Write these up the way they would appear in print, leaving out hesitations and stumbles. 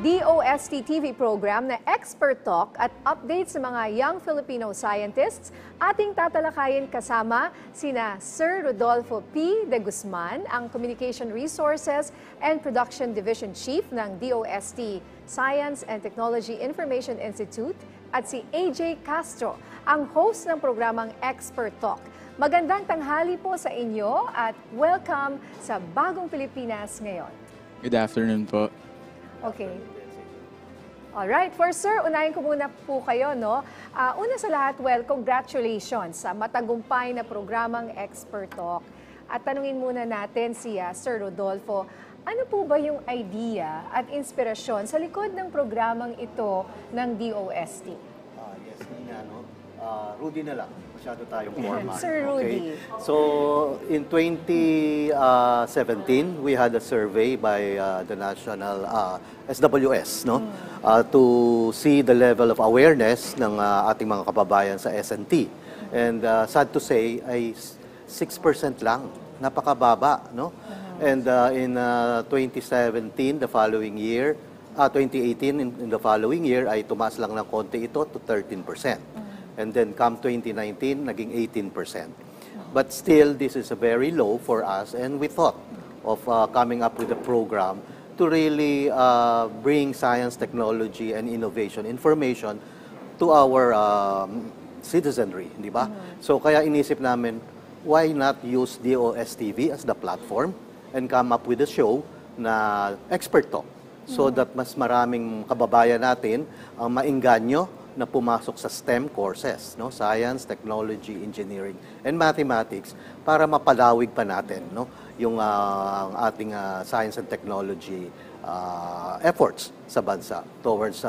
DOST TV program na Expert Talk at updates sa mga young Filipino scientists, ating tatalakayin kasama sina Sir Rodolfo P. De Guzman, ang Communication Resources and Production Division Chief ng DOST Science and Technology Information Institute, at si AJ Castro, ang host ng programang Expert Talk. Magandang tanghali po sa inyo at welcome sa Bagong Pilipinas ngayon. Good afternoon po. Okay. Alright, for Sir, unahin ko muna po kayo, no? Una sa lahat, congratulations sa matagumpay na programang Expert Talk. At tanungin muna natin si Sir Rodolfo, ano po ba yung idea at inspirasyon sa likod ng programang ito ng DOST? Yes, nga, no? Rudy na lang. Masyado tayong formal. Sir Rudy. Okay. So, in 2017, we had a survey by the national SWS, no? To see the level of awareness ng ating mga kababayan sa SNT. And sad to say, ay 6% lang. Napakababa, no? And in 2017, the following year, 2018, in the following year, ay tumaas lang ng konti ito to 13%. And then come 2019, naging 18%. But still, this is a very low for us, and we thought of coming up with a program to really bring science, technology, and innovation, information to our citizenry, di ba? So kaya inisip namin, why not use DOST-TV as the platform and come up with a show na Expert Talk, so that mas maraming kababayan natin ang maengganyo na pumasok sa STEM courses, no? Science, Technology, Engineering, and Mathematics, para mapalawig pa natin, no? Yung ating science and technology efforts sa bansa towards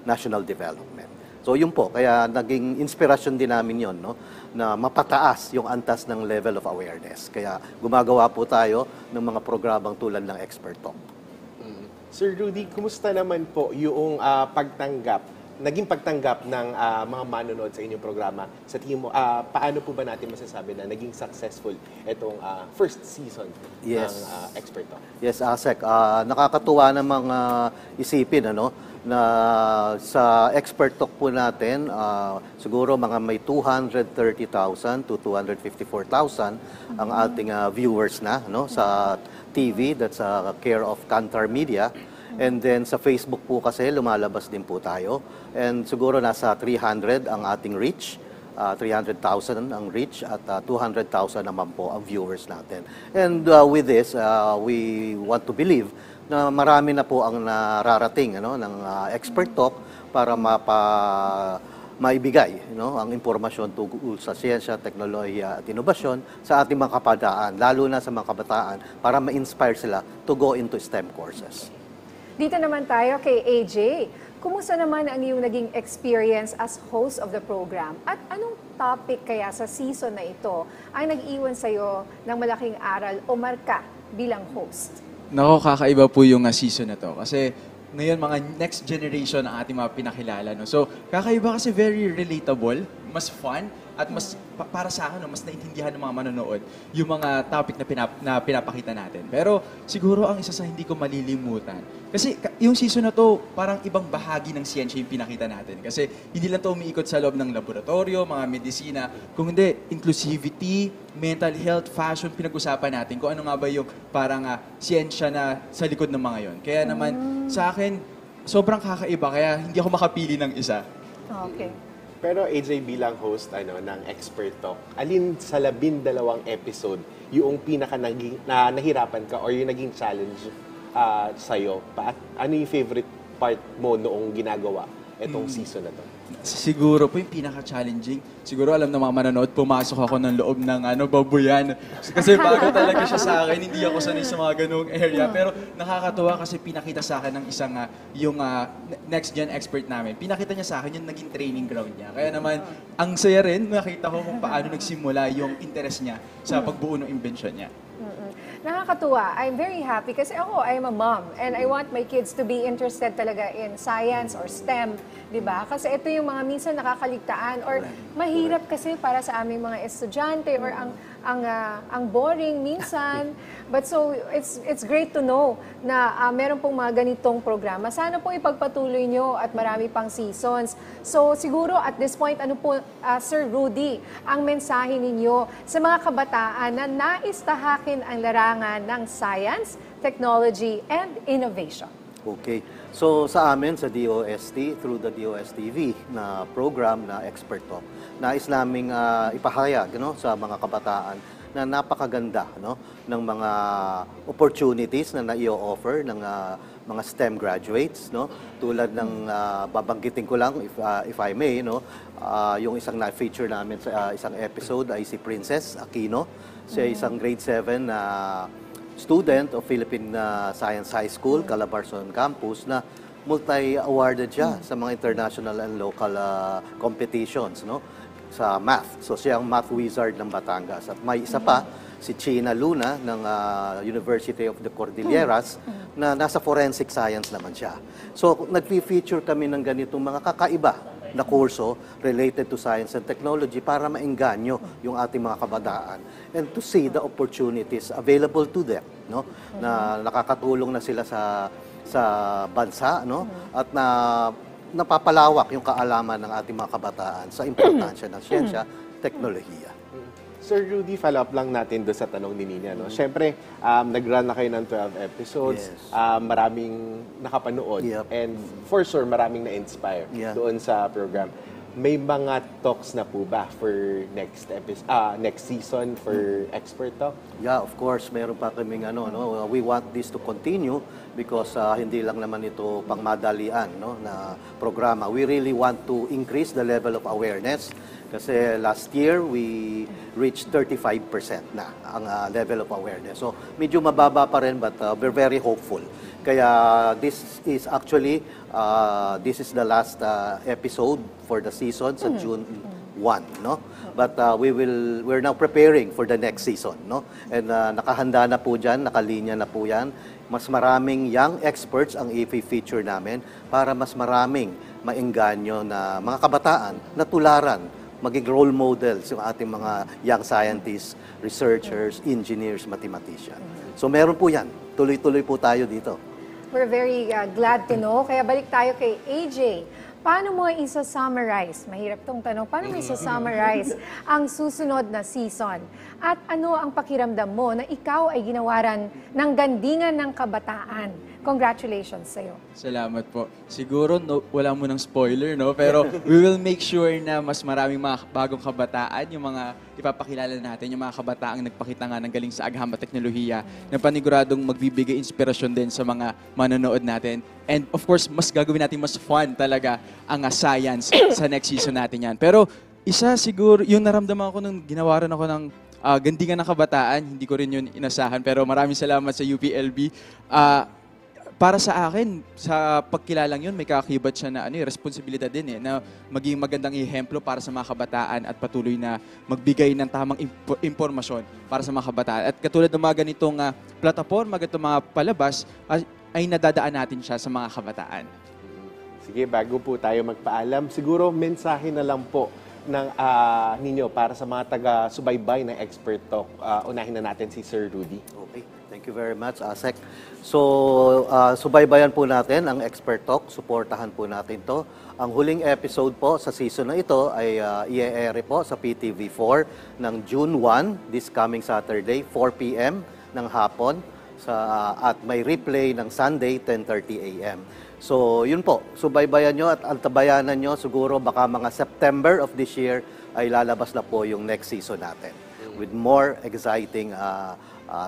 national development. So yun po, kaya naging inspirasyon din namin yon, no? Na mapataas yung antas ng level of awareness. Kaya gumagawa po tayo ng mga programang tulad ng Expert Talk. Sir Rudy, kumusta naman po yung naging pagtanggap ng mga manonood sa inyong programa? Sa tingin mo, paano po ba natin masasabi na naging successful itong first season ng Expert Talk? Yes, Asek. Nakakatuwa namang isipin, ano, na sa Expert Talk po natin, siguro mga may 230,000 to 254,000 ang ating viewers na, no, sa TV, that's care of Kantar Media. And then sa Facebook po kasi lumalabas din po tayo. And siguro nasa 300 ang ating reach. 300,000 ang reach at 200,000 naman po ang viewers natin. And with this, we want to believe na marami na po ang nararating, ano, ng Expert Talk para maibigay, no, ang impormasyon tungkol sa siyensya, teknolohiya at inobasyon sa ating mga kabataan, lalo na sa mga kabataan, para ma-inspire sila to go into STEM courses. Dito naman tayo kay AJ. Kumusta naman ang iyong naging experience as host of the program? At anong topic kaya sa season na ito ang nag-iwan sa'yo ng malaking aral o marka bilang host? Nako, kakaiba po yung season na to. Kasi ngayon, mga next generation ang ating mga pinakilala. No? So, kakaiba kasi very relatable, mas fun, at mas para sa akin, mas naintindihan ng mga manonood yung mga topic na pinapakita natin. Pero siguro ang isa sa hindi ko malilimutan, kasi yung season na to, parang ibang bahagi ng siyensya yung pinakita natin. Kasi hindi lang to umiikot sa loob ng laboratorio, mga medisina, kung hindi, inclusivity, mental health, fashion, pinag-usapan natin kung ano nga ba yung parang siyensya na sa likod ng mga yon. Kaya naman, sa akin, sobrang kakaiba, kaya hindi ako makapili ng isa. Okay. Pero AJ, bilang host ng Expert Talk, alin sa 12 episode yung na nahirapan ka or yung naging challenge sa'yo? Ano yung favorite part mo noong ginagawa itong season na to? Siguro po yung pinaka-challenging. Siguro alam na mga manonood, pumasok ako ng loob ng babuyan. Kasi bago talaga siya sa akin, hindi ako sanay sa mga ganung area. Pero nakakatuwa kasi pinakita sa akin ng isang, yung next gen expert namin. Pinakita niya sa akin yung naging training ground niya. Kaya naman, ang saya rin, nakita ko kung paano nagsimula yung interest niya sa pagbuo ng invention niya. Nakakatuwa. I'm very happy kasi ako, I'm a mom and I want my kids to be interested talaga in science or STEM, di ba? Kasi ito yung mga minsan nakakaligtaan or mahirap kasi para sa aming mga estudyante or ang ang boring minsan. But so it's great to know na meron pong mga ganitong programa. Sana po ipagpatuloy nyo at marami pang seasons. So siguro at this point, ano po, Sir Rudy, ang mensahe ninyo sa mga kabataan na nais tahakin ang larangan ng science, technology, and innovation? Okay. So sa amin, sa DOST, through the DOST-TV na program na Expert Talk, nais naming ipahayag sa mga kabataan na napakaganda ng mga opportunities na na-i-offer ng mga STEM graduates. Tulad ng babanggitin ko lang, if I may, yung isang na-feature namin sa isang episode ay si Princess Aquino. Siya ay isang grade 7 na student of Philippine Science High School, Calabarzon Campus, na multi-awarded siya sa mga international and local competitions sa math. So siya ang math wizard ng Batangas. At may isa pa, si China Luna ng University of the Cordilleras na nasa forensic science naman siya. So nag-feature kami ng ganitong mga kakaiba na kurso related to science and technology para maengganyo yung ating mga kabataan and to see the opportunities available to them, na nakakatulong na sila sa bansa, at napapalawak yung kaalaman ng ating mga kabataan sa importansya ng siyensya, teknolohiya. Sir Rudy, follow-up lang natin doon sa tanong ni Nina. Siyempre, nag-run na kayo ng 12 episodes. Yes. Maraming nakapanood. Yep. And for sure, maraming na-inspire doon sa program. May mga talks na po ba for next season for Expert Talk? Yeah, of course, meron pa kaming we want this to continue because hindi lang naman ito pangmadalian na programa. We really want to increase the level of awareness kasi last year we reached 35% na ang level of awareness. So medyo mababa pa rin but we're very hopeful. Kaya this is actually this is the last episode for the season sa June 1, But we're now preparing for the next season, And nakahanda na po diyan, nakalinya na po 'yan. Mas maraming young experts ang i-feature namin para mas maraming maengganyo na mga kabataan na tularan, maging role models yung ating mga young scientists, researchers, engineers, mathematicians. So meron po 'yan. Tuloy-tuloy po tayo dito. We're very glad to know. Kaya balik tayo kay AJ. Paano mo isa-summarize? Mahirap tong tanong. Paano mo isa-summarize ang susunod na season? At ano ang pakiramdam mo na ikaw ay ginawaran ng gandingan ng kabataan? Congratulations sa'yo. Salamat po. Siguro wala mo ng spoiler, pero we will make sure na mas maraming mga bagong kabataan, yung mga ipapakilala natin, yung mga kabataang nagpakita nga ng galing sa agham at teknolohiya, na paniguradong magbibigay inspirasyon din sa mga manonood natin. And of course, mas gagawin natin mas fun talaga ang science sa next season natin yan. Pero isa siguro, yung naramdaman ko nung ginawaran ako ng gandingan ng kabataan, hindi ko rin yun inasahan, pero maraming salamat sa UPLB. Para sa akin, sa pagkilalang yun, may kakakibat siya na responsibilidad din na maging magandang ehemplo para sa mga kabataan at patuloy na magbigay ng tamang impormasyon para sa mga kabataan. At katulad ng mga ganitong plataforma, ganitong mga palabas, ay nadadaan natin siya sa mga kabataan. Sige, bago po tayo magpaalam, siguro mensahe na lang po ng ninyo para sa mga taga-subaybay na Expert Talk. Unahin na natin si Sir Rudy. Okay, thank you very much, Asek. So, subaybayan po natin ang Expert Talk. Suportahan po natin to. Ang huling episode po sa season na ito ay i-air po sa PTV4 ng June 1, this coming Saturday, 4 p.m. ng hapon. At may replay ng Sunday, 10:30 a.m. So, yun po. Subaybayan nyo at antabayanan nyo. Siguro baka mga September of this year ay lalabas na po yung next season natin with more exciting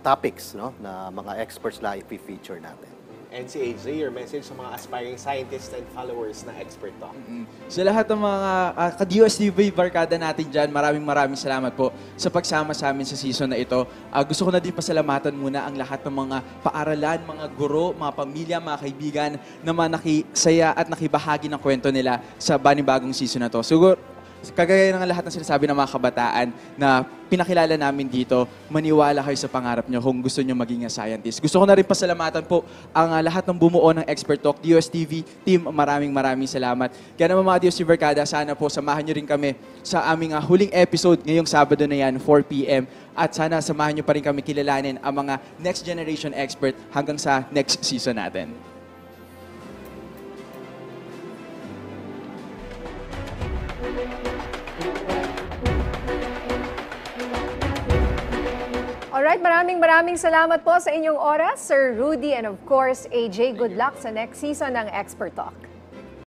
topics na mga experts na i-feature natin. And si AJ, your message sa mga aspiring scientists and followers na Expert Talk. Sa lahat ng mga ka-DOSTV barkada natin dyan, maraming salamat po sa pagsama sa amin sa season na ito. Gusto ko na din pasalamatan muna ang lahat ng mga paaralan, mga guro, mga pamilya, mga kaibigan na nakisaya at nakibahagi ng kwento nila sa banibagong season na to. kagaya ng lahat ng sinasabi ng mga kabataan na pinakilala namin dito, maniwala kayo sa pangarap nyo kung gusto nyo maging scientist. Gusto ko na rin pasalamatan po ang lahat ng bumuo ng Expert Talk, DOSTV team, maraming salamat. Kaya naman mga DOSTV Barkada, sana po samahan nyo rin kami sa aming huling episode ngayong Sabado na yan, 4 p.m. At sana samahan nyo pa rin kami kilalanin ang mga next generation expert hanggang sa next season natin. Alright, maraming salamat po sa inyong oras, Sir Rudy, and of course, AJ, good luck sa next season ng Expert Talk.